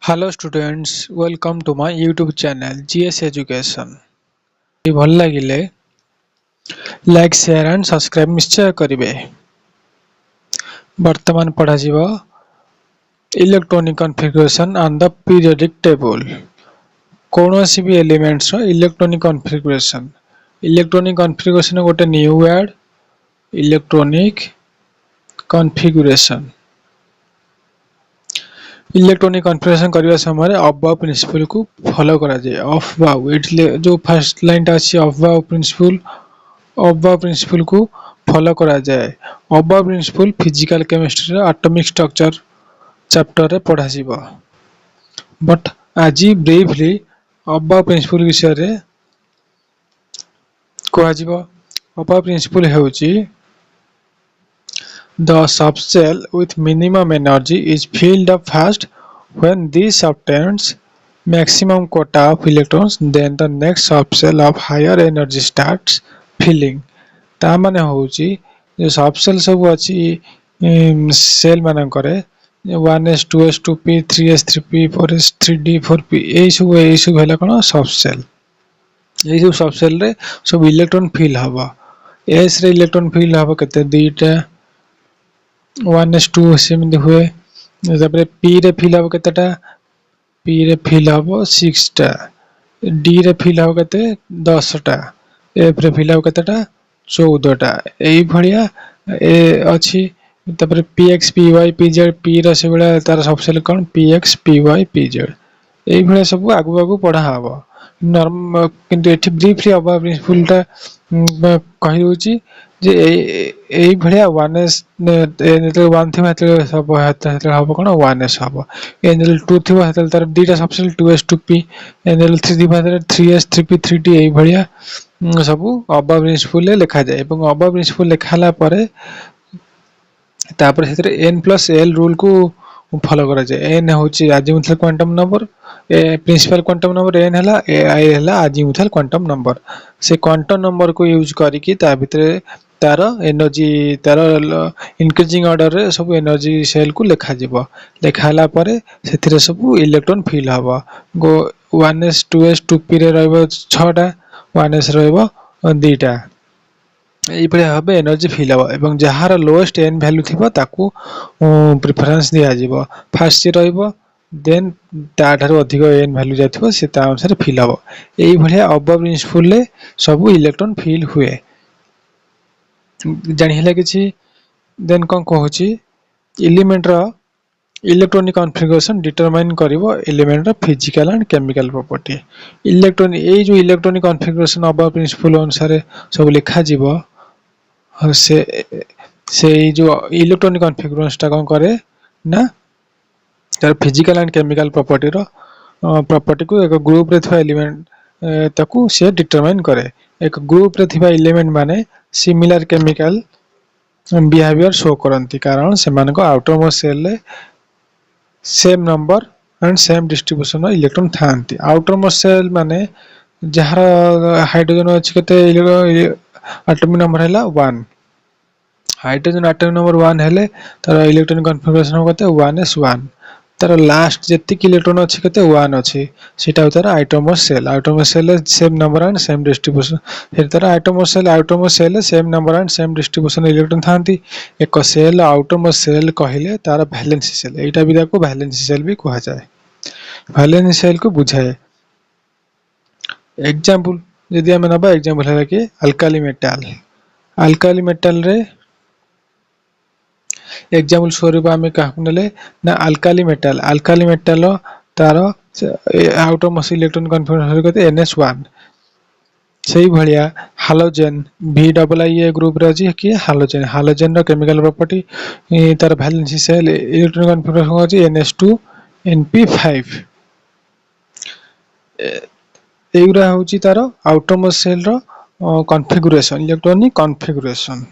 Hello students, welcome to my YouTube channel GS Education। ଭଲ ଲାଗିଲେ like share and subscribe ନିଶ୍ଚୟ କରିବେ। ବର୍ତ୍ତମାନ ପଢ଼ାଯିବ electronic configuration and the periodic table. କୌଣସି ବି ଏଲିମେଣ୍ଟସ ର ଇଲେକ୍ଟ୍ରୋନିକ କନଫିଗୁରେସନ ଗୋଟେ new word electronic configuration. Electronic configuration करने समय अबव प्रिंसिपल को फॉलो करा जाए। अबव इटले जो फर्स्ट लाइन टा अछि अबव प्रिंसिपल को फॉलो करा जाए। अबव प्रिंसिपल फिजिकल केमिस्ट्री रे एटॉमिक स्ट्रक्चर चैप्टर रे पढ़ा जिवो। बट आज ब्रीफली अबव प्रिंसिपल विषय रे कहा जिवो। अबव प्रिंसिपल हेउची the subshell with minimum energy is filled up fast when this obtains maximum quota of electrons, then the next subshell of higher energy starts filling। ता माने होउची जो सबसेल सब अछि सेल मानन करे 1s 2s 2p 3s 3p 4s 3d 4p ए सब हैला कोन सबसेल। ए सब सबसेल रे सब इलेक्ट्रॉन फिल हबो। s रे इलेक्ट्रॉन फिल हबो केते दुईटा 1s2 सेमि हुए। तापर p रे फिल हबो केतेटा p रे फिल हबो 6 टा d रे फिल हबो केते 10 टा f रे फिल हबो केतेटा 14 टा एई भलिया ए अछि। तापर px py pz p रे से बेला तार सबसेल कोन px py pz एई भलिया सब आगु आगु पढ़ा हबो। नॉर्म किंतु एठी ब्रीफली अबव प्रिंसिपल टा कहि होची जे एई भलिया 1s एनेल 1 थिबा त सब हेतल हबो कोन 1s हबो। एनेल 2 थिबा हेतल तार दीटा सबसेल 2s 2p एनेल 3 थिबा त 3s 3p 3d एई भलिया सब अबव प्रिंसिपल ले लिखा जाय। एवं अबव प्रिंसिपल लिखाला परे तापर हेतरे n + l रूल को फॉलो करा जाय। n होची अजीमुथल क्वांटम नंबर ए प्रिंसिपल क्वांटम नंबर n हला ai हला अजीमुथल क्वांटम नंबर। से क्वांटम नंबर को यूज करी कि ता भितरे तार एनर्जी तार इंक्रीजिंग ऑर्डर रे सब एनर्जी सेल को लिखा जिवो। लिखाला परे सेथिरे सब इलेक्ट्रॉन फिल हबो। गो 1s 2s 2p रे रहबो 6 टा 1s रहबो 2 टा एई भलिया हबे एनर्जी फिल हबो। एवं जहार लोएस्ट n वैल्यू थिबो ताकू प्रेफरेंस दिया जिवो। फर्स्ट से रहबो देन ता ठारो अधिक n वैल्यू जाथिबो से ता अनुसार फिल हबो। एई भलिया अबव प्रिंसिपल ले सब इलेक्ट्रॉन फिल हुए। जानि हला किछि देन कोन कहूची एलिमेंट रो इलेक्ट्रॉनिक कॉन्फ़िगरेशन डिटरमाइन करिवो एलिमेंट रो physical and chemical property. Electron ए जो इलेक्ट्रॉनिक कॉन्फ़िगरेशन अबव प्रिंसिपल अनुसार सब लिखा जिवो से जो इलेक्ट्रॉनिक कॉन्फ़िगरेशन ता कोन करे ना तार फिजिकल एंड केमिकल प्रॉपर्टी रो प्रॉपर्टी को एक ग्रुप रे थवा एलिमेंट ताकू से डिटरमाइन करे। एक ग्रुप रे थवा एलिमेंट माने सिमिलर केमिकल बिहेवियर शो करंती कारण से मान को आउटर मोस्ट सेल ले same number and same distribution of electron थांती। आउटर मोस्ट सेल माने जहार हाइड्रोजन अछि केते एटॉमिक नंबर हैला 1 हाइड्रोजन एटॉमिक नंबर 1 हेले तार इलेक्ट्रॉनिक कॉन्फ़िगरेशन हो केते 1s1 तार लास्ट जेति इलेक्ट्रॉन अछि केते 1 अछि सेटा तार outermost shell same number and same distribution. फिर तार outermost shell same number and same distribution electron थांती। एक सेल आइटोमोस सेल कहिले तार वैलेंसी सेल एटा भी ताको वैलेंसी सेल भी कहा जाय। वैलेंसी सेल को बुझाए एग्जांपल यदि हम नबा एग्जांपल है कि अल्काली मेटल रे एग्जांपल स्वरूप आमे काहु नले ना अल्काली मेटल तार आउटर मोस्ट इलेक्ट्रॉन कॉन्फ़िगरेशन करते ns1 सही भलिया हालोजन VIIA ग्रुप रे अछि कि हालोजन रो केमिकल प्रॉपर्टी तार वैलेंसी सेल इलेक्ट्रॉन कॉन्फ़िगरेशन अछि ns2 np5 एगुरा होची तार आउटर मोस्ट सेल रो configuration electronic configuration.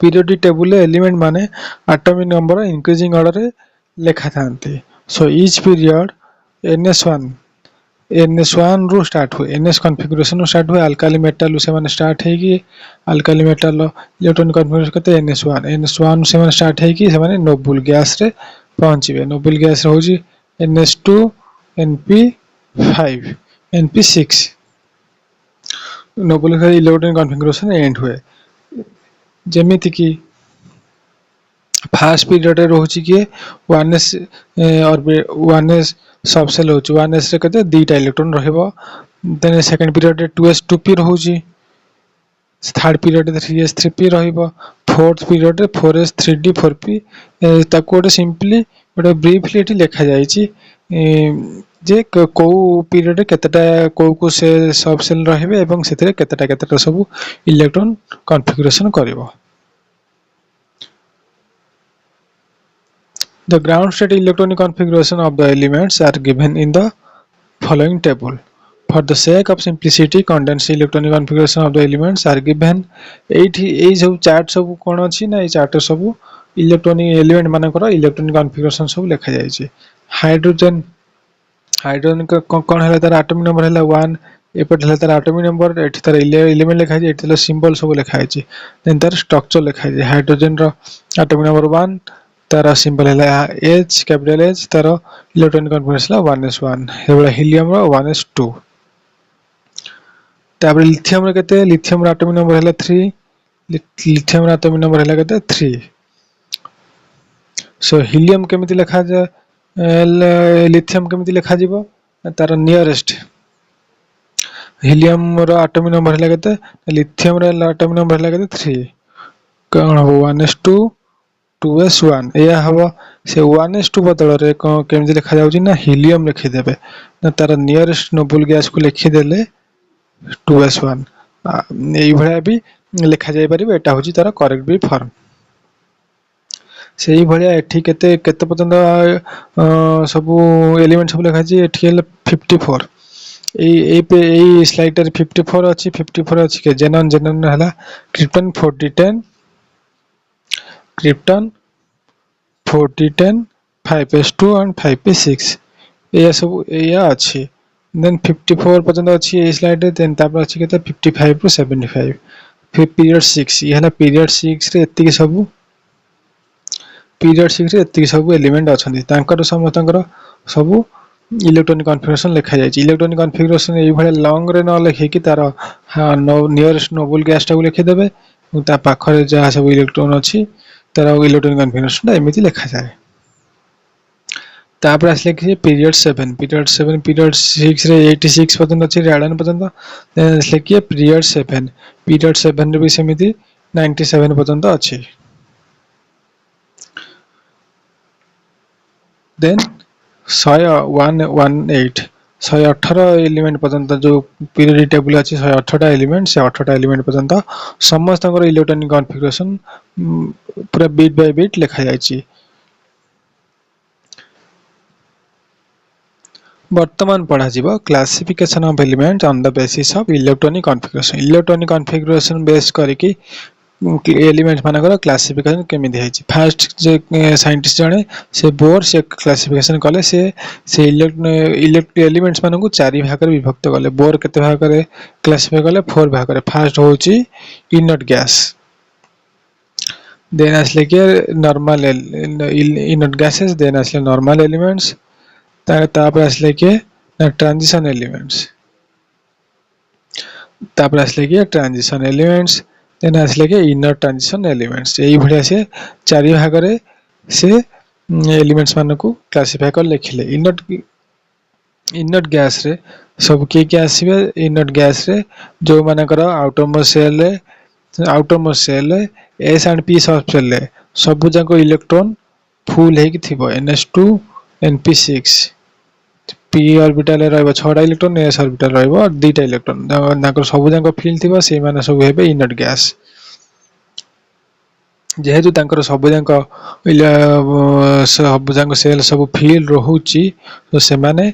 Periodic table element माने एटॉमिक नंबर इंक्रीजिंग ऑर्डर रे लेखा थांती। सो ईच पीरियड ns1 रो स्टार्ट हुए ns कॉन्फ़िगरेशन रो स्टार्ट हुए अल्काली मेटल से माने स्टार्ट है कि अल्काली मेटल इलेक्ट्रॉनिक कॉन्फ़िगरेशन करते ns1 से माने स्टार्ट है कि से माने नोबल गैस रे पहुंचबे। नोबल गैस होजी NS2 NP5 NP6 noble electronic configuration end हुए जेमिति कि फास्ट पीरियड रोचे किए 1s और 1s सबसेल हो 1s रे कते दीटा इलेक्ट्रॉन रहबो देन सेकंड पीरियड रे 2s 2p रहउची थर्ड पीरियड रे 3s 3p रहइबो फोर्थ पीरियड रे 4s 3d 4p ताको गोटे सिंपली गोटे ब्रीफली एठी लिखा जायछि जे को पीरियड रे केतेटा को से सबसेल रहबे एवं सेतरे केतेटा सब इलेक्ट्रॉन कॉन्फ़िगरेशन करिवो The ground state electronic configuration of the elements are given in the following table. For the sake of simplicity, condensed electronic configuration of the elements are given. एई सब चार्ट सब कोन अछि ना ए चार्ट सब electronic element मानकर electronic configuration सब लिखा जाय छै हाइड्रोजन कोन हला तार एटॉमिक नंबर हला 1 एपट हला तार एटॉमिक नंबर एठी तार एलिमेंट लिखा छै एठी तार सिंबल सब लिखा छै देन तार स्ट्रक्चर लिखा छै हाइड्रोजन रो एटॉमिक नंबर 1 तार सिंबल है H कैपिटल H तार इलेक्ट्रॉनिक कॉन्फ़िगरेशन 1s1 हेबला हीलियम रो 1s2 तापर लिथियम रे केते लिथियम रो एटॉमिक नंबर है 3 लिथियम रो एटॉमिक नंबर है केते 3 सो हीलियम केमिति लिखा जाय लिथियम केमिति लिखा जीवो तार नियरेस्ट हीलियम रो एटॉमिक नंबर है केते लिथियम रो एटॉमिक नंबर है केते 3 कोन हो 1s2 2s1 या हवा से 1s2 बदल रे केमिति लिखा जाउची ना हीलियम लिखि देबे ना तार नियरेस्ट नोबल गैस को लिखि देले 2s1 एई भलिया भी लिखा जाय परिबे एटा होची तार करेक्ट भी फॉर्म सेही भलिया एठी केते केते पर्यंत सब एलिमेंट सब लिखा छी एठी 54 एई स्लाइड रे 54 अछि 54 अछि के जेनन हला krypton 4010 krypton 4010 5s2 and 5p6 या सब या अछि देन 54 पर्यंत अछि ए स्लाइड रे देन तापर अछि केते 55 टू 75 फिर पीरियड 6 ये हला पीरियड 6 रे एति सब पीरियड 6 रे एति सब एलिमेंट अछंती तांकर समस्तंकर सब इलेक्ट्रॉनिक कॉन्फ़िगरेशन लिखा जाय इलेक्ट्रॉनिक कॉन्फ़िगरेशन एई भले लॉन्ग रे न लिखि कि तार नियरेस्ट नोबल गैस टा को लिखि देबे ता पाखरे जा सब इलेक्ट्रॉन अछि तार इलेक्ट्रॉनिक कॉन्फ़िगरेशन एमिति लिखा जाय तापर आसले कि पीरियड 7 पीरियड 6 रे 86 पर्यंत अछि रेडियन पर्यंत देन आसले कि पीरियड 7 रे भी समिति 97 पर्यंत अछि देन 118 एलिमेंट पर्यंत जो पीरियड टेबल अछि 118 एलिमेंट से 18 एलिमेंट पर्यंत समस्त इलेक्ट्रॉनिक कॉन्फ़िगरेशन पूरा बिट बाय बिट लिखा जाय वर्तमान पढ़ा जीवो classification of element on the basis of electronic configuration base करके एलिमेंट मानकर क्लासिफिकेशन केमिति है फर्स्ट जे साइंटिस्ट जने से बोर से क्लासिफिकेशन कले से एलिमेंट्स मानकु चारि भाग रे विभक्त कले बोर केते भाग रे क्लासिफाई कले 4 भाग रे फर्स्ट होची इनर्ट गैस देन असले के नॉर्मल इनर्ट गैसेस देन असले नॉर्मल एलिमेंट्स तापर असले के ट्रांजिशन एलिमेंट्स देन असले के इनर ट्रांजिशन एलिमेंट्स एई भलिया से चारि भाग रे से एलिमेंट्स मानकु क्लासिफाई कर लिखले इनर्ट गैस रे सब के आसीबे इनर्ट गैस रे जो मानकर outermost shell s and p subshell रे सब जाको इलेक्ट्रॉन फुल हे कि थिबो ns2 np6 p ऑर्बिटल रे रहबो 6 टा इलेक्ट्रॉन s ऑर्बिटल रहबो और 2 टा इलेक्ट्रॉन नाको सब जाको फील थिबो से माने सब हेबे इनर्ट गैस जेहेतु तांकर सब जाको सेल सब फील रहउची तो से माने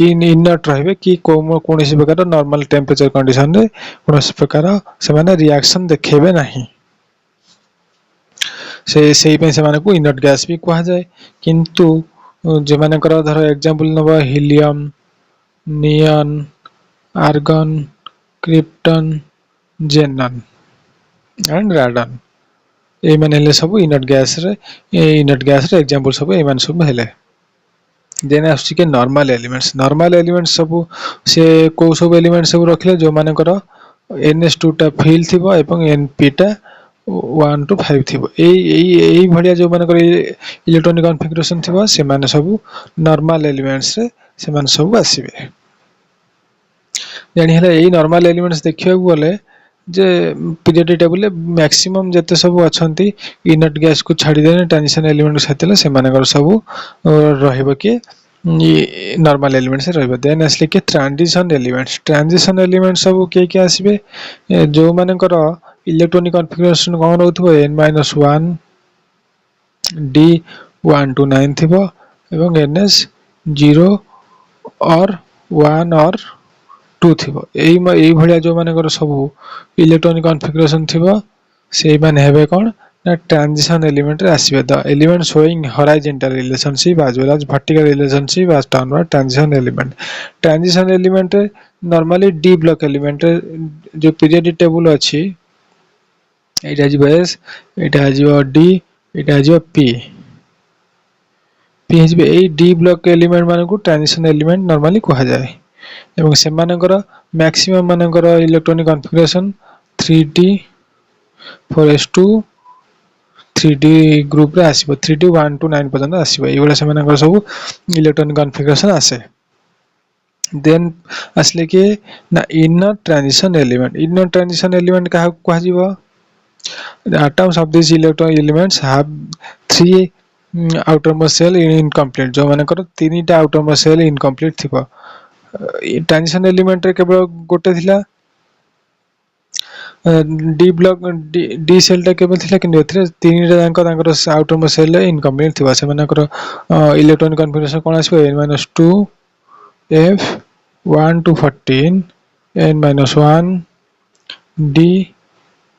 इनर्ट रहबे कि कोनोसी प्रकार नॉर्मल टेंपरेचर कंडीशन रे कोनोसी प्रकार से माने रिएक्शन देखेबे नाही से पे से माने को इनर्ट गैस भी कहा जाए किंतु जे माने कर धर एग्जांपल नबा helium neon argon krypton xenon and radon ए माने ले सब इनर्ट गैस रे एग्जांपल सब ए माने सब हेले देन आसुची के नॉर्मल एलिमेंट्स सब से को सब एलिमेंट सब रखले जो मानकर ns2 टा फिल थिबो एवं np टा 1 to 5 थिबो एई भडिया जो मानकर इलेक्ट्रॉनिक कॉन्फ़िगरेशन थिबो से माने सब नॉर्मल एलिमेंट्स रे से माने सब आसीबे जानि हला एई नॉर्मल एलिमेंट्स देखियो बोले जे पीरियोडिक टेबल ले मैक्सिमम जते सब अछंती इनर्ट गैस को छाडी देने ट्रांजिशन एलिमेंट साथले से मानकर सब रहइबो कि नॉर्मल एलिमेंट से रहइबो देन असले के ट्रांजिशन एलिमेंट सब के आसीबे जो मानकर electronic configuration cone रहथबो n-1 d 1 to 9 थिबो एवं ns 0 और 1 और 2 थिबो एई भडिया जो मानकर सब इलेक्ट्रॉनिक कॉन्फ़िगरेशन थिबो से माने हेबे कोन ना ट्रांजिशन एलिमेंट रे आसीबे the element showing horizontal relationship as well as vertical relationship as term by transition element रे नॉर्मली डी ब्लॉक एलिमेंट रे जो पीरियोडिक टेबल अछि एटा जिवो s एटा जिवो d एटा जिवो p p जिवो ए डी ब्लॉक एलिमेंट माने को ट्रांजिशन एलिमेंट नॉर्मली कहा जाय एवं से मानकर मैक्सिमम मानकर electronic configuration 3d 4s2 3d group रे आसीबो 3d 1 to 9 पर्यंत आसीबो एबोला से मानकर सब इलेक्ट्रॉनिक कॉन्फ़िगरेशन आसे देन असले के ना इनर ट्रांजिशन एलिमेंट का कहा जिवो the atoms of these electron elements have three outermost shell incomplete जो मानकर तीनटा outermost shell incomplete थिबो ट्रांजिशन एलिमेंट रे केवल गोटे थिला डी ब्लॉक डी सेल टा केवल थिला कि एथरे तीनटा जांक तांकर आउटरमोस्ट सेल इनकम्प्लीट थिबा से मानकर electronic configuration cone आसीबो n-2 f 1 to 14 n-1 d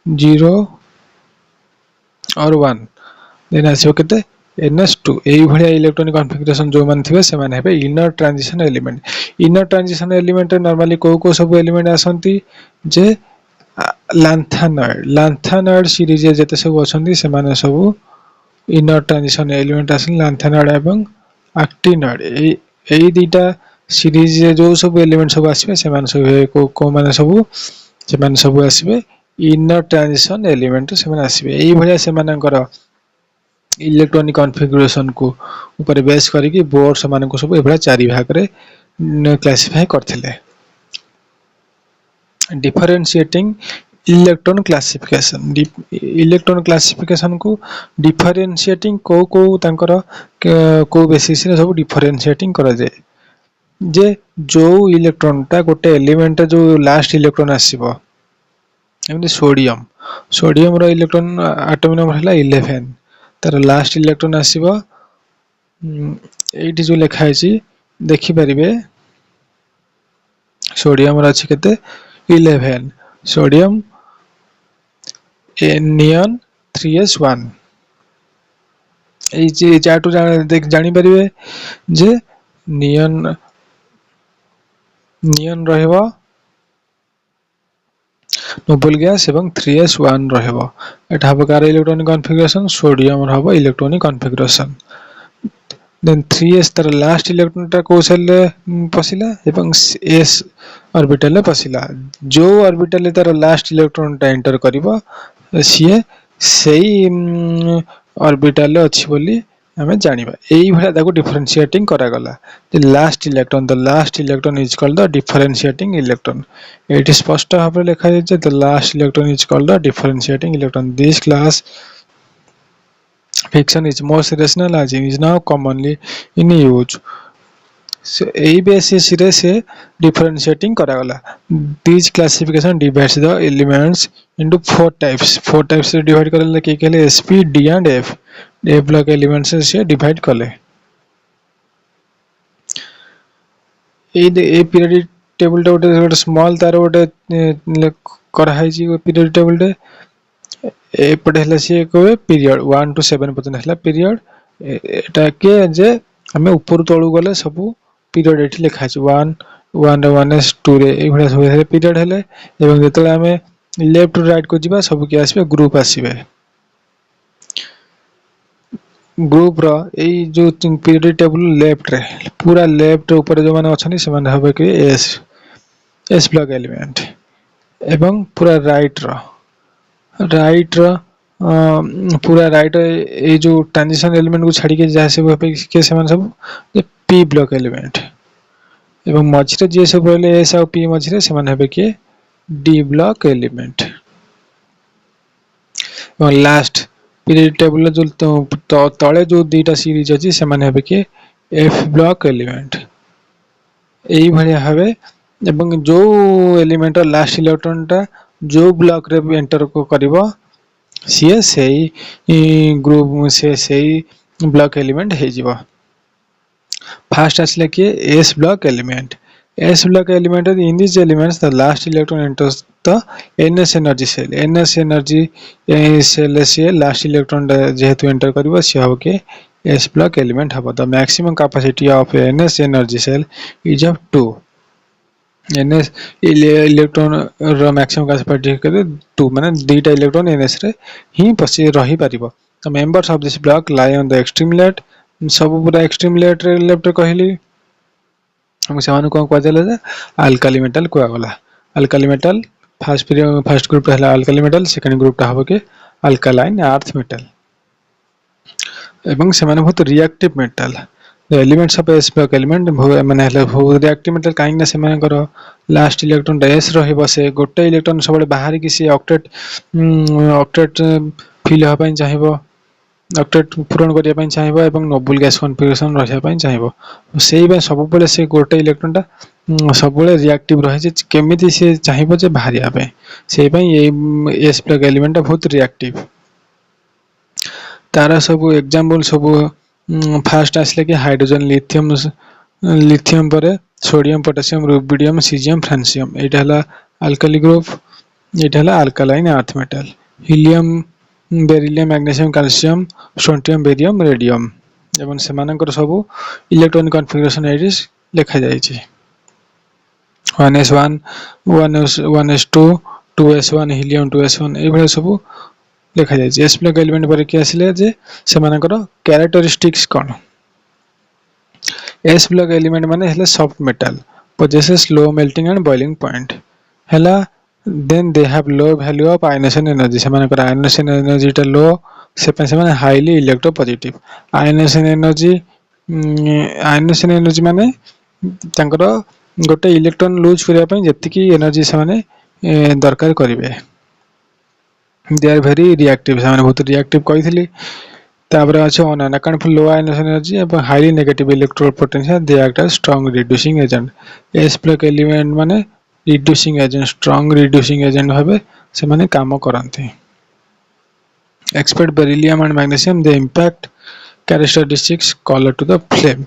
0 और 1 देन आसीबो केते ns2 एई भडिया इलेक्ट्रॉनिक कॉन्फ़िगरेशन जो मान थिबे से माने हेबे इनर ट्रांजिशन एलिमेंट नॉर्मली को सब एलिमेंट आसंती जे लैंथेनॉइड सीरीज जते सब अछंती से माने सब इनर ट्रांजिशन एलिमेंट आसन लैंथेनॉइड एवं एक्टिनॉइड एई दीटा सीरीज जो सब एलिमेंट सब आसीबे से माने सब को माने सब आसीबे इनर ट्रांजिशन एलिमेंट से माने आसीबे एई भडिया से मानकर इलेक्ट्रॉनिक कॉन्फ़िगरेशन को ऊपर बेस करी कि बोर्ड समान को सब एभला चारि भाग रे क्लासिफाई करथिले डिफरेंशिएटिंग इलेक्ट्रॉन क्लासिफिकेशन को डिफरेंशिएटिंग को तांकर को बेसिस रे सब डिफरेंशिएटिंग करा जाय जे जो इलेक्ट्रॉन ता गोटे एलिमेंट जो लास्ट इलेक्ट्रॉन आसीबो एमि सोडियम रो इलेक्ट्रॉन एटॉमिक नंबर हला 11 तार लास्ट इलेक्ट्रॉन आसीबो एठी जो लिखा है देखि परिबे सोडियम रो अछि केते 11 सोडियम नियन 3s1 ए जे चार्ट जानि परिबे जे नियन रहबो नोबल गैस एवं 3s1 रहबो एटा हबो कार इलेक्ट्रॉनिक कॉन्फ़िगरेशन सोडियम रहबो इलेक्ट्रॉनिक कॉन्फ़िगरेशन देन 3s तर लास्ट इलेक्ट्रॉन ता को सेल पसिला एवं s ऑर्बिटल ले पसिला जो ऑर्बिटल ले तर लास्ट इलेक्ट्रॉन ता एंटर करिवो सीए सेही ऑर्बिटल ले अछि बोली हमें जानिबा एई भला ताको डिफरेंशिएटिंग करा गला the last electron is called the differentiating electron it is स्पष्ट भाबरे लिखा जाय the last electron is called the differentiating electron this class fiction is most rational as is now commonly in use so a basis रे से differentiating करा गला this classification divides the elements into four types से divide करले के केले sp d and f block elements से divide करले ए पीरियोडिक टेबल टा गोटे स्मॉल तार गोटे करा है जी पीरियोडिक टेबल टे एपटे हला से को पीरियड 1 to 7 पर्यंत हला पीरियड एटा के जे हमें ऊपर तळु गले सब पीरियड एठी लिखा छै 1 1s 2 रे ए भला सब पीरियड हले एवं जेतले हमें लेफ्ट टू राइट को जिबा सब के आसीबे ग्रुप आसीबे ग्रुप रो एई जो पीरियड टेबल लेफ्ट रे पूरा लेफ्ट ऊपर जो माने अछनी से माने हबे कि एस ब्लॉक एलिमेंट एवं पूरा राइट रो पूरा राइट ए जो ट्रांजिशन एलिमेंट को छाड़ी के जहाँ से हबे के से माने सब पी ब्लॉक एलिमेंट एवं मझिरे जे सब रहले एस और पी मझिरे से माने हबे कि डी ब्लॉक एलिमेंट और लास्ट पीरियड टेबल जो तले जो दुईटा सीरीज अछि से माने हबे कि एफ ब्लॉक एलिमेंट एई भलिया हबे एवं जो एलिमेंट लास्ट इलेक्ट्रॉन टा जो ब्लॉक रे एंटर को करिवो सीए सेही ग्रुप से सेही ब्लॉक एलिमेंट हे जिवो फर्स्ट आसले कि S block element in these elements the last electron enters the ns energy cell cell से last electron जेहेतु enter करिवो से हो के s block element हबो the maximum capacity of ns energy cell is of 2 ns electron रो maximum capacity करे 2 माने दुईटा इलेक्ट्रॉन ns रे ही पसी रही परिबो the members of this block lie on the extreme left सब पूरा एक्सट्रीम लेफ्ट कहली हम सेमानु को कहले जे अल्काली मेटल को गला अल्काली मेटल फर्स्ट ग्रुप हला अल्काली मेटल सेकंड ग्रुप हबो के अल्कालाइन अर्थ मेटल एवं सेमाने बहुत reactive metal the elements of S block element माने हला बहुत रिएक्टिव मेटल काहे ना सेमाने करो लास्ट इलेक्ट्रॉन एस रहबो से गोटे इलेक्ट्रॉन सबले बाहर कि से ऑक्टेट फिल हो पई चाहिबो ऑक्टेट पूरण करिया पई चाहिबो एवं नोबल गैस कॉन्फ़िगरेशन रहिया पई चाहिबो सेही बे सब बेले से गोटे इलेक्ट्रॉन टा सब बेले रिएक्टिव रहे जे केमिति से चाहिबो जे बाहरिया पे सेही पई ए एस ब्लॉक एलिमेंट टा बहुत रिएक्टिव तारा सब एग्जांपल सब फर्स्ट आसले कि हाइड्रोजन लिथियम पर sodium potassium rubidium caesium francium एटा हला अल्काली ग्रुप एटा हला alkaline earth metal helium beryllium magnesium calcium strontium barium radium एवं सेमानकर सब इलेक्ट्रॉनिक कॉन्फ़िगरेशन एडिस लिखा जाय छै 1s1 1s2 2s1 helium 2s1 ए भले सब लिखा जाय छै एस ब्लॉक एलिमेंट पर कि आसिले जे सेमानकर कैरेक्टरिस्टिक्स कोन एस ब्लॉक एलिमेंट माने हले soft metal possesses low melting and boiling point हला then they have low value of ionization energy सेमानकर ionization energy टा लो से माने हाईली इलेक्ट्रोपॉजिटिव ionization energy माने तांकर गोटे इलेक्ट्रॉन लूज करिया पई जति की एनर्जी से माने दरकार करिवे they are very reactive से माने बहुत रिएक्टिव कहितली तापर अछि on account for low ionization energy एवं highly negative electrode potential they act as strong reducing agent s block element माने reducing agent strong reducing agent भाबे से माने काम करंती expect beryllium and magnesium they impact characteristics color to the flame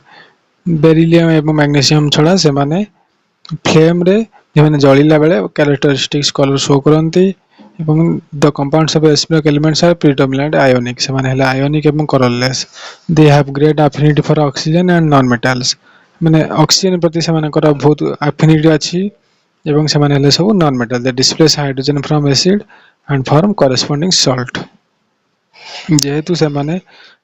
beryllium एवं magnesium छडा से माने flame रे जे माने जळिला बेले characteristics color शो करंती एवं the compounds of s block elements are predominant ionic से माने हला ionic एवं colorless they have great affinity for oxygen and non metals माने ऑक्सीजन प्रति से माने कर बहुत affinity अछि एवं से माने हले सब non metal they displace hydrogen from acid and form corresponding salt जेहेतु से माने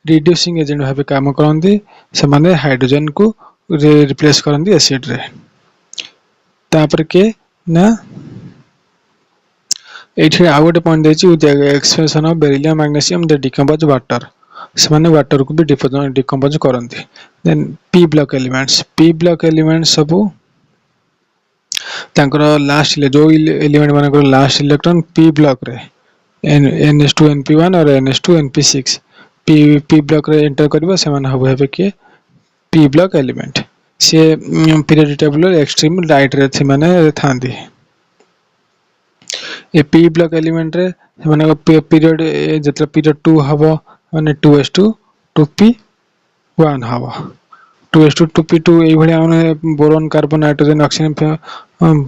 रिड्यूसिंग एजेंट भाबे काम करंती से माने हाइड्रोजन को रिप्लेस करंती एसिड रे तापर के ना एठी आ गोटे पॉइंट देछि with expression of beryllium magnesium they decompose water से माने वाटर को भी डिकम्पोज करंती देन पी ब्लॉक एलिमेंट्स सब तांकर लास्ट जो एलिमेंट माने लास्ट इलेक्ट्रॉन पी ब्लॉक रे ns2 np1 और ns2 np6 p ब्लॉक रे एंटर करबो से माने होबे के p ब्लॉक एलिमेंट से पीरियड टेबल एक्सट्रीम राइट रे से माने थांदी ए p ब्लॉक एलिमेंट रे माने पीरियड जतरा पीरियड 2 हबो माने 2s2 2p1 हबो 2s2 2p2 ए भलिया माने boron carbon nitrogen oxygen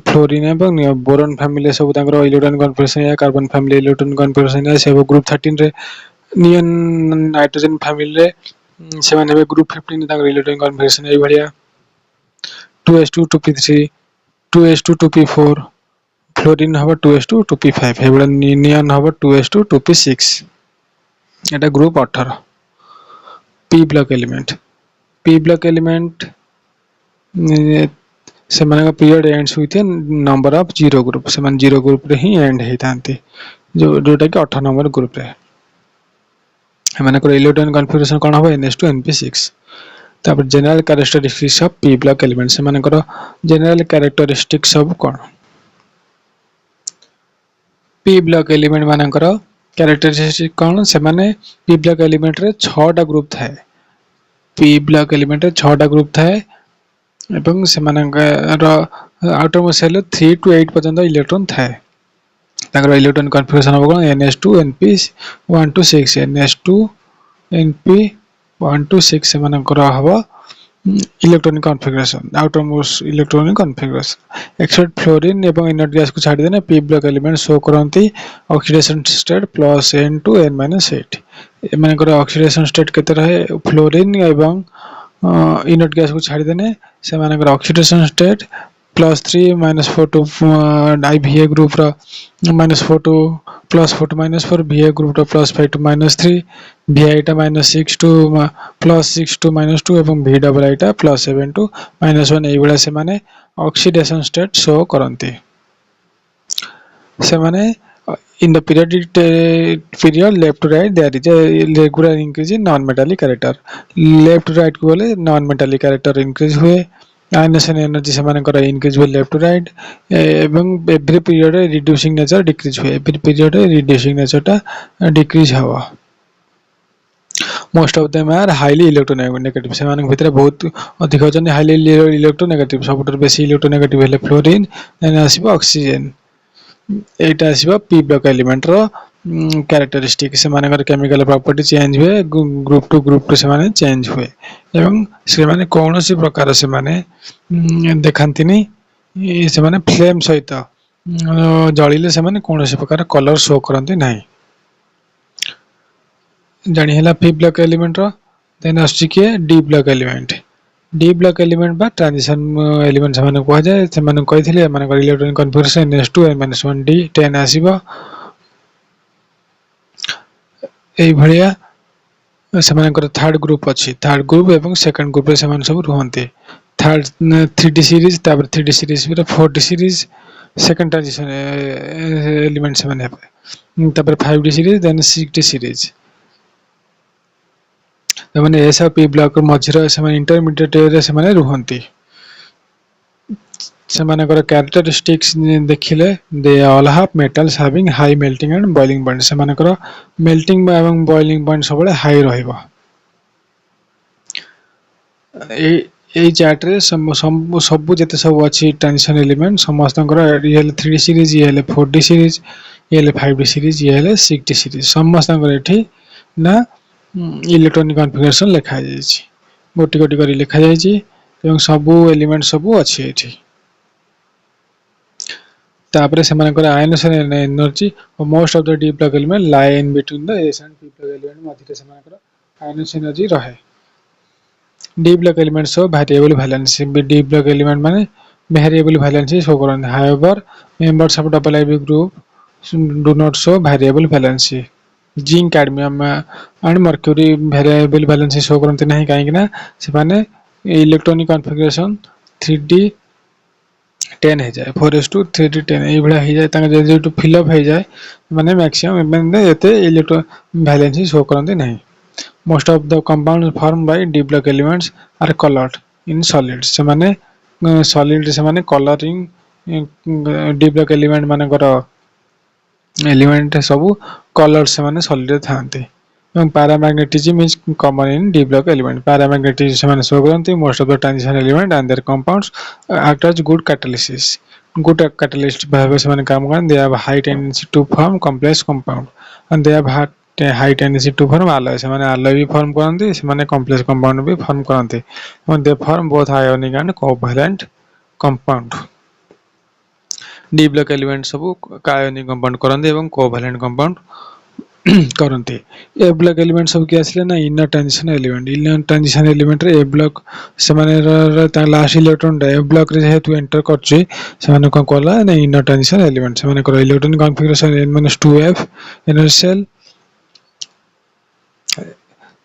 fluorine एवं बोरॉन फैमिली सब तांकर इलेक्ट्रॉन कॉन्फ़िगरेशन या कार्बन फैमिली इलेक्ट्रॉन कॉन्फ़िगरेशन है सब ग्रुप 13 रे नियन नाइट्रोजन फैमिली रे से माने ग्रुप 15 तांकर इलेक्ट्रॉन कॉन्फ़िगरेशन ए भलिया 2s2 2p3 2s2 2p4 fluorine हबो 2s2 2p5 हे बडा नियन हबो 2s2 2p6 एटा ग्रुप 18 पी ब्लॉक एलिमेंट से period ends with number of zero group से जीरो ग्रुप रे ही एंड होता जो जोटा कि 18 नंबर ग्रुप रे इलेक्ट्रॉन कॉन्फ़िगरेशन कौन हम NS2 NP6 तापर general characteristics of P block element से जनरल कैरेक्टरिस्टिक्स सब कौन पी ब्लॉक एलिमेंट मानकर कैरेक्टरिस्टिक कौन से पी ब्लॉक एलिमेंट रे 6टा ग्रुप थाए पी ब्लॉक एलिमेंट रे 6टा ग्रुप थाए एवं से आउटर मोस्ट शेल 3 to 8 पर्यंत इलेक्ट्रॉन थाए ताकर इलेक्ट्रॉन कॉन्फ़िगरेशन हो कोन NS2 NP1 to 6 NS2 NP1 to 6 से हवा electronic configuration outermost electronic configuration except fluorine एवं इनर्ट गैस को छाड़ी देने पी ब्लॉक एलिमेंट शो करंती oxidation state +n to n-8 एमानकर ऑक्सीडेशन स्टेट केते रहे फ्लोरीन एवं इनर्ट गैस को छाड़ी देने से मानकर oxidation state +3 -4 to VA group रा -4 to +4 to -4 VA ग्रुप रा +5 to -3 VI टा -6 to +6 to -2 एवं VII टा +7 to -1 एई बला से माने ऑक्सीडेशन स्टेट शो करंती से माने in the period left to right there is a regular increase in non metallic character left to right को बोले non metallic character increase हुए आयनेशन एनर्जी से इंक्रीज हुए लेफ्ट टू राइट एवं every period reducing nature decrease हुए every period reducing nature टा decrease हवा most of them are highly electronegative से भितर बहुत अधिक होचन हाईली इलेक्ट्रोनेगेटिव सबुठ बेसी इलेक्ट्रोनेगेटिव हेले फ्लोरीन देन आसीबो ऑक्सीजन एटा आसीबो पी ब्लॉक एलिमेंट रो कैरेक्टरिस्टिक से केमिकल प्रॉपर्टी चेंज हुए ग्रुप टू ग्रुप से माने चेंज हुए एवं से माने कौन सी प्रकार से माने देखंतिनी से माने फ्लेम सहित जळिले से माने कौन सी प्रकार कलर शो करंती नाही जानि हला पी ब्लॉक एलिमेंट रो देन आसी के डी ब्लॉक एलिमेंट बा ट्रांजिशन एलिमेंट से माने कह जाय से माने कहिथिले माने इलेक्ट्रॉनिक कॉन्फ़िगरेशन NS2 n-1d 10 आसीबो एई भलिया से थर्ड ग्रुप अच्छी थर्ड ग्रुप एवं सेकंड ग्रुप रे समान सब रहंते थर्ड 3D सीरीज तापर 3D सीरीज फिर 4D series second transition element से माने तापर 5D series then 6D series माने ऐसा पी ब्लॉक मझिरा से इंटरमीडिएट रे से माने रहंती से कैरेक्टरिस्टिक्स देखिले they all have metals having high melting and boiling point से मेल्टिंग एवं बॉइलिंग पॉइंट सब हाई रहइबो ए चार्ट रे सब जते सब अछि ट्रांजिशन एलिमेंट समस्त ये 3D सीरीज ये 4D सीरीज ये 5D सीरीज ये 6D सीरीज समस्त एठी ना इलेक्ट्रॉनिक कॉन्फ़िगरेशन लिखा जाय छी गोटी गोटी करी लिखा जाय छी एवं सब एलिमेंट सब अछि एठी तापर से ionisation energy most of the D block element lie in between the S and P block element मध्य से आयनेशन एनर्जी रहे D block element show variable valency D block element माने वेरिएबल वैलेंसी शो करन however members of double IV group do not show variable valency zinc cadmium and mercury variable valency show करते नहीं काहे ना से माने electronic configuration 3D 10 हो जाए 4:3 3D 10 ए बडा हो जाए तांगे जे टू फिल अप हो जाए माने मैक्सिमम माने एते इलेक्ट्रॉन वैलेंसी शो करते नहीं most of the compounds form by D block elements are coloured in solids से माने सॉलिड से माने कलरिंग डी ब्लॉक एलिमेंट माने एलिमेंट सब कलर से माने सॉलिड थांते एवं paramagnetism is common in D block element paramagnetism से माने शो करते most of the transition element and their compounds act as good catalyst भाव से माने काम करन they have high tendency to form complex compound and they have high tendency to form alloy से माने alloy भी फॉर्म करनते से माने कॉम्प्लेक्स कंपाउंड भी फॉर्म करनते and they form both ionic and covalent compound D block element सब ionic compound करनते एवं कोवैलेंट कंपाउंड करते ए ब्लॉक एलिमेंट सब के आसले ना इनर ट्रांजिशन एलिमेंट रे ए ब्लॉक से माने ता लास्ट इलेक्ट्रॉन ए ब्लॉक रे जेहेतु एंटर करछि से माने कोन कहला ना इनर ट्रांजिशन एलिमेंट से माने कर electronic configuration n-2f inner shell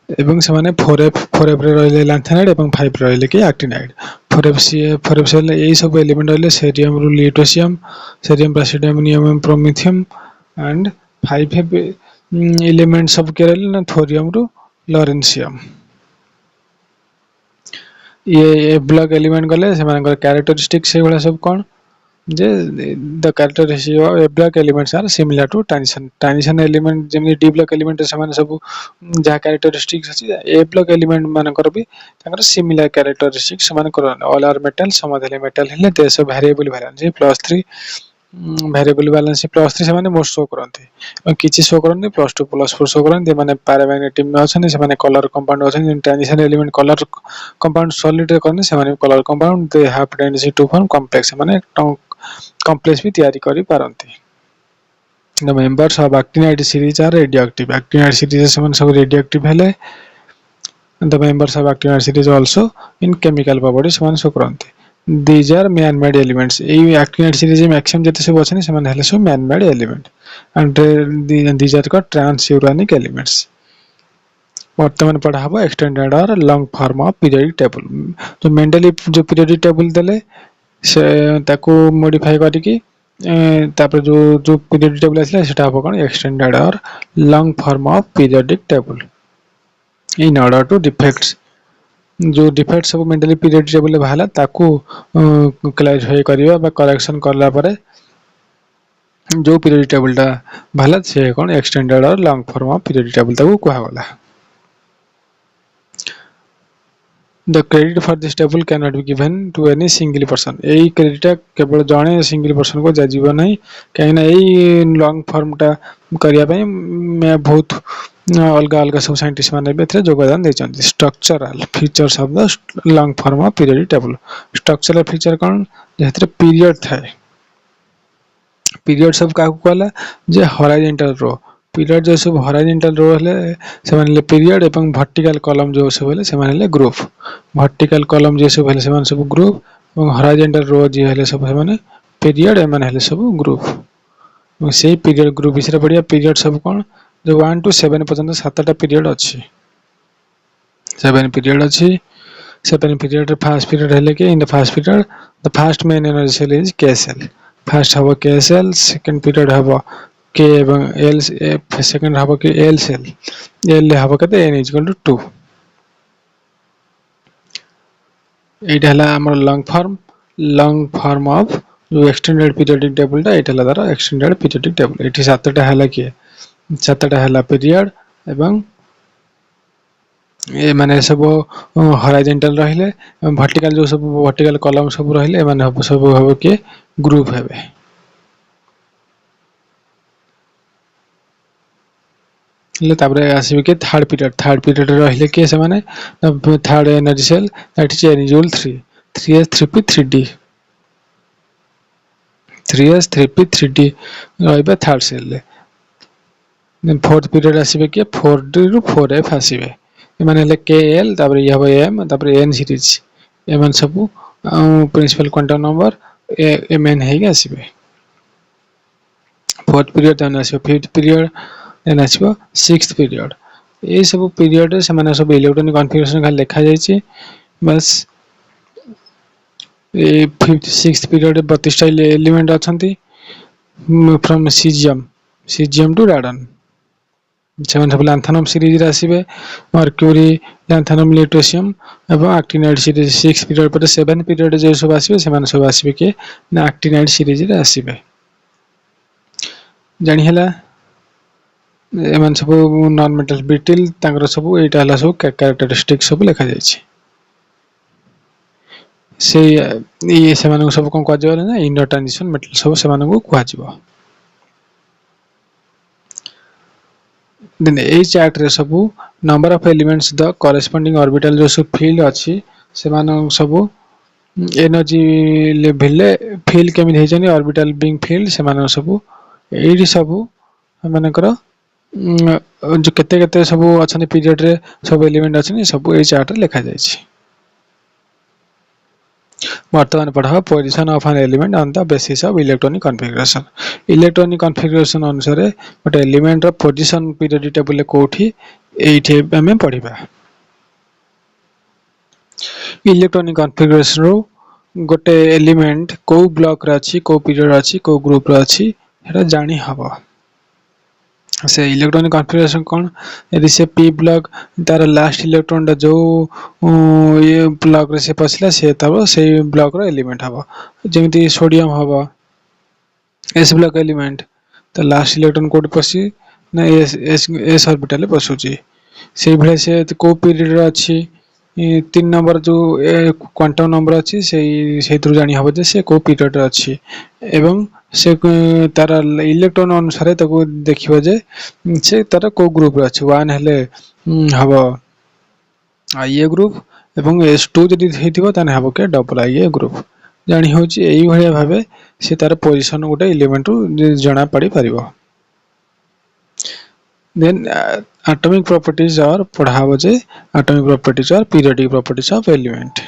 एवं से 4F रे रहिले लैंथेनाइड एवं 5 रहिले कि एक्टिनाइड 4F से यही सब एलिमेंट रहिले सेरियम रु लिटोसियम सेरियम प्लासिडियम नियम प्रोमिथियम एंड 5F एलिमेंट सब के रहिले ना थोरियम रु लॉरेंशियम ये ब्लॉक एलिमेंट गले से मानकर कैरेक्टरिस्टिक से वाला सब कोन जे the characteristic of a block elements are similar to transition element Zeme d block element से माने सब जा characteristics अछि a block element मानकर भी ताकर similar characteristics समान करन all are metal समाधले metal हेले ते सब variable balance जे +3 variable balance +3 से माने मोस्ट शो करनते किछि शो करन +2 +4 शो करन दे माने पैरामैग्नेटिक में अछन से माने कलर कंपाउंड अछन transition element colour compound solid रे करन से माने colour compound they have tendency to form complex माने कॉम्प्लेक्स भी तैयारी करि पारंती the members of actinide series are radioactive actinide series से सब रेडियोएक्टिव हेले the members of actinide series also in chemical properties one show करंती these are man made elements ए actinide series मैक्सिमम जते सब अछि से माने हेले सब man made element and these are called transuranic elements वर्तमान पढ़ा हबो एक्सटेंडेड और long form of periodic table तो मेंडली जो पीरियोडिक टेबल देले से ताको मॉडिफाई करके तापर जो पीरियोडिक टेबल आसला सेटा हबो कोन एक्सटेंडेड और long form of periodic table in order to defects जो डिफेक्ट सब मेंटली पीरियड टेबल भाला ताकू क्लैरिफाई करिवा बा करेक्शन करला परे जो पीरियड टेबल ता भाला से कोन एक्सटेंडेड और long form of period table ताकू कहवा वाला The credit for this table cannot be given to any single person AE credit केवल जणे सिंगल पर्सन को जाजिबो नहीं कहिना एई लॉन्ग फॉर्म ता करिया पई मैं बहुत अलग अलग सब साइंटिस्ट माने बेथरे योगदान दैछन structural features of the long form of periodic table structural feature कोन जेथरे पीरियड थाए पीरियड सब का कहला जे हॉरिजॉन्टल रो पीरियड जो सब हॉरिजॉन्टल रो हले से मानले पीरियड एवं वर्टिकल कॉलम जो सब हले से मानले ग्रुप वर्टिकल कॉलम जे सब हले से मान सब ग्रुप एवं हॉरिजॉन्टल रो जे हले सब माने पीरियड ए माने हले सब ग्रुप से पीरियड ग्रुप बिसरे पड़िया पीरियड सब कोन जो 1 to 7 पर्यंत सातटा पीरियड अछि 7 पीरियड अछि 7 पीरियड फर्स्ट पीरियड हले के in the first period the first main energy shell is k shell first हबो k सेल सेकंड पीरियड हबो k एवं l सेकंड हबो के l सेल l हबो कते n = 2 एटा हला हमर लॉन्ग फॉर्म ऑफ जो एक्सटेंडेड पीरियोडिक टेबल ता एटा हला दारा एक्सटेंडेड पीरियोडिक टेबल एठी सातटा हला के सातटा हला पीरियड एवं ए माने सब हॉरिजॉन्टल रहिले वर्टिकल जो सब वर्टिकल कॉलम सब रहिले माने सब हबो के ग्रुप हेबे ले ताबरे आसीबे के थर्ड पीरियड रहिले के से माने third energy shell that is energy 3 3s 3p 3d 3s 3p 3d रहबे थर्ड सेल ले देन फोर्थ पीरियड आसीबे के 4d रु 4f आसीबे माने ले kl ताबरे ये हबो m ताबरे n सीरीज एमन सब प्रिंसिपल क्वांटम नंबर mn है के आसीबे फोर्थ पीरियड देन आसीबे फिफ्थ पीरियड देन आसीबे सिक्स्थ पीरियड ए सब पीरियड से माने सब इलेक्ट्रॉनिक कॉन्फ़िगरेशन का लिखा जाय छी बस ए फिफ्थ सिक्स्थ पीरियड 32 टा एलिमेंट अछंती from caesium to radon seven सब लैंथेनम सीरीज रे आसीबे मर्क्यूरी लैंथेनम लिटोसियम एवं एक्टिनाइड सीरीज 6 पीरियड पर 7 पीरियड जे सब आसीबे से माने सब आसीबे के ना एक्टिनाइड सीरीज रे आसीबे जानि हला एमन सब नॉन मेटल ब्रिटल तांगर सब एटा हला सब कैरेक्टरिस्टिक सब लिखा जाय छी से ये से माने सब कोन कहजो ना इनर ट्रांजिशन मेटल सब से माने को कहजो देन ए चार्ट रे सब number of elements the corresponding orbital जो सब फील्ड अछि से माने सब एनर्जी लेवल ले फील केमि हे जनी ऑर्बिटल बीइंग फील्ड से माने सब एडी सब माने कर जो केते केते सब अछन पीरियड रे सब एलिमेंट अछन सब ए चार्ट रे लिखा जाय छी वर्तमान पढ़ा position of an element on the basis of electronic configuration. Electronic configuration अनुसार गोटे एलिमेंट रो पोजिशन पीरियोडिक टेबल कोठी एठी हमें पढ़िबा। इलेक्ट्रॉनिक कॉन्फ़िगरेशन रो गोटे एलिमेंट को ब्लॉक रे अछि को पीरियड अछि को ग्रुप रे अछि हेरा जानि हबो। से इलेक्ट्रॉनिक कॉन्फ़िगरेशन कौन यदि से पी ब्लॉक तार लास्ट इलेक्ट्रॉन जो ये ब्लॉक रे से पसला से तब से ब्लॉक रो एलिमेंट हबो। जेमिति सोडियम हबो एस ब्लॉक एलिमेंट तो लास्ट इलेक्ट्रॉन कोड पसी ना एस ऑर्बिटल पसुची से भले से को पीरियड अछि 3 नंबर जो क्वांटम नंबर अछि से थ्रू जानि हबो जे से को पीरियड अछि एवं से तार इलेक्ट्रॉन अनुसार ताको देखिबो जे से तार को ग्रुप रे अछि 1 हेले हबो आईए ग्रुप एवं S2 जदि हेतिबो तने हबो के डबल आईए ग्रुप जानि होची एई भलिया भाबे से तार पोजीशन गोटे एलिमेंट जना पड़ी परिबो। Then atomic properties are पढ़ाबो जे atomic properties are periodic properties of element।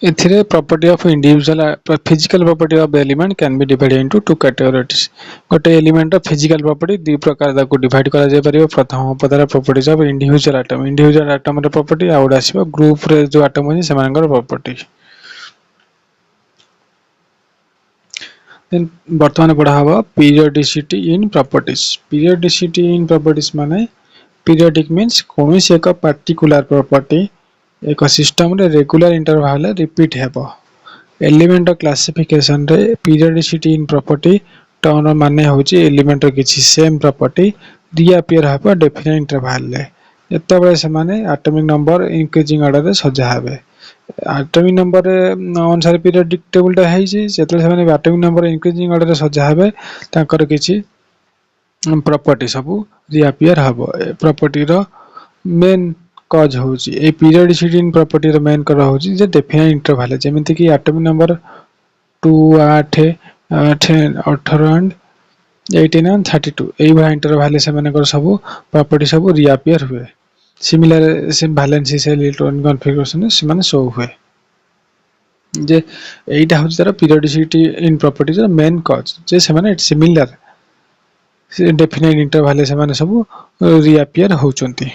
एथिरे property of individual physical property of the element can be divided into two categories। गोटे एलिमेंट रो फिजिकल प्रॉपर्टी दि प्रकार दा को डिवाइड करा जाय परिबो। प्रथम पदर प्रॉपर्टीज ऑफ इंडिविजुअल एटम रो प्रॉपर्टी आउट आसीबो ग्रुप रे जो एटम अछि सेमानकर प्रॉपर्टी। देन वर्तमान पढ़ा हबो periodicity in properties. Periodicity in properties माने पीरियोडिक मींस कोनोसी एक पर्टिकुलर प्रॉपर्टी एक सिस्टम रे रेगुलर इंटरवल रिपीट हेबो। एलिमेंट क्लासिफिकेशन रे पीरियोडिसिटी इन प्रॉपर्टी टर्म माने होची एलिमेंट रो किछि सेम प्रॉपर्टी रीअपियर हेबो डेफिनेट इंटरवल रे एतबे से माने एटॉमिक नंबर इंक्रीजिंग ऑर्डर रे सजा हेबे। एटॉमिक नंबर अनुसार पीरियोडिक टेबल टा है जे सेतले से माने एटॉमिक नंबर इंक्रीजिंग ऑर्डर रे सजा हेबे ताकर किछि प्रॉपर्टी सब रीअपियर हेबो। प्रॉपर्टी रो मेन कॉज होची ए पीरियोडिसिटी इन प्रॉपर्टी रो मेन कर होची जे डेफिनेट इंटरवल जेमिति कि एटॉमिक नंबर 2 8 8 18 एंड 18 एंड 32 एई भा इंटरवल से माने कर सब प्रॉपर्टी सब रीअपियर हुए। सिमिलर से वैलेंसी सेल इलेक्ट्रॉनिक कॉन्फ़िगरेशन से माने शो हुए जे एइटा होची तार पीरियोडिसिटी इन प्रॉपर्टीज रो मेन कॉज जे से माने सिमिलर से डेफिनेट इंटरवल से माने सब रीअपियर होचंती।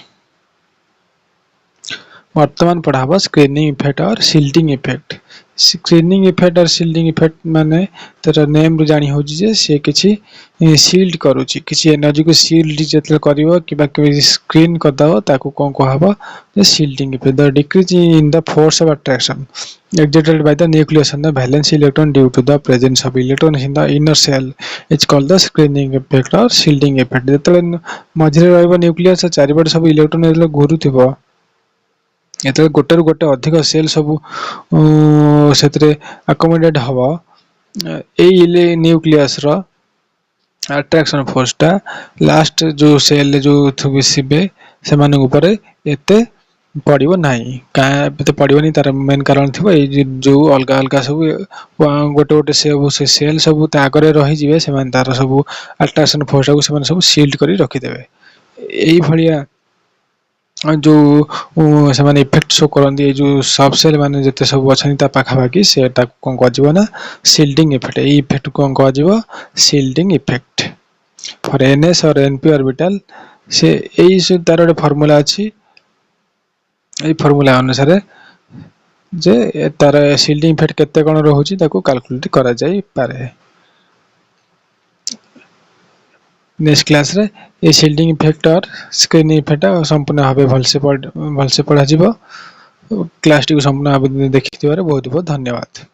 वर्तमान पढ़ाबो स्क्रीनिंग इफेक्ट और शील्डिंग इफेक्ट। स्क्रीनिंग इफेक्ट और शील्डिंग इफेक्ट माने तर नेम रो जानि होची जे से किछि शील्ड करूची किछि एनर्जी को शील्ड जेतले करिवो किबा कि स्क्रीन कर दबो ताको कोन कहबो जे shielding effect. The decrease in the force of attraction exerted by the nucleus on the valence electron due to the presence of electrons in the inner shell is called the screening effect or shielding effect। जेतले मझिरे रहबो nucleus चारिपट सब electron जेतले घुरुथिबो एतले गोटे रु गोटे अधिक cell सब सेतरे accommodate हबो एई nucleus रो attraction force टा last जो सेल जो थुबिसिबे सेमान ऊपर एते पड़िबो नाही का तो पड़िबो नहीं तार मेन कारण थिबो ए जो अलगा अलगा सब गोटे गोटे से सेल सब ता आगरे रहि जिवे सेमान तार सब अट्रैक्शन फोर्स को सेमान सब शील्ड करी रखि देबे। एई भलिया जो सेमान इफेक्ट शो करंदी जो सब सेल माने जते सब अछनी ता पाखा बाकी सेटा कोन कहजिवो ना शील्डिंग इफेक्ट। एई इफेक्ट कोन कहजिवो शील्डिंग इफेक्ट फॉर ns और np ऑर्बिटल। से एई से तार फार्मूला अछि एई फार्मूला अनुसार जे तार शील्डिंग इफेक्ट केते कोन रहउची ताको कैलकुलेट करा जाई पारे। नेक्स्ट क्लास रे ए शील्डिंग इफेक्ट और स्क्रीनिंग इफेक्ट संपूर्ण भाबे भलसे पढ़ा जिवो। क्लास टी को संपूर्ण भाबे देखिथिबारे बहुत बहुत धन्यवाद।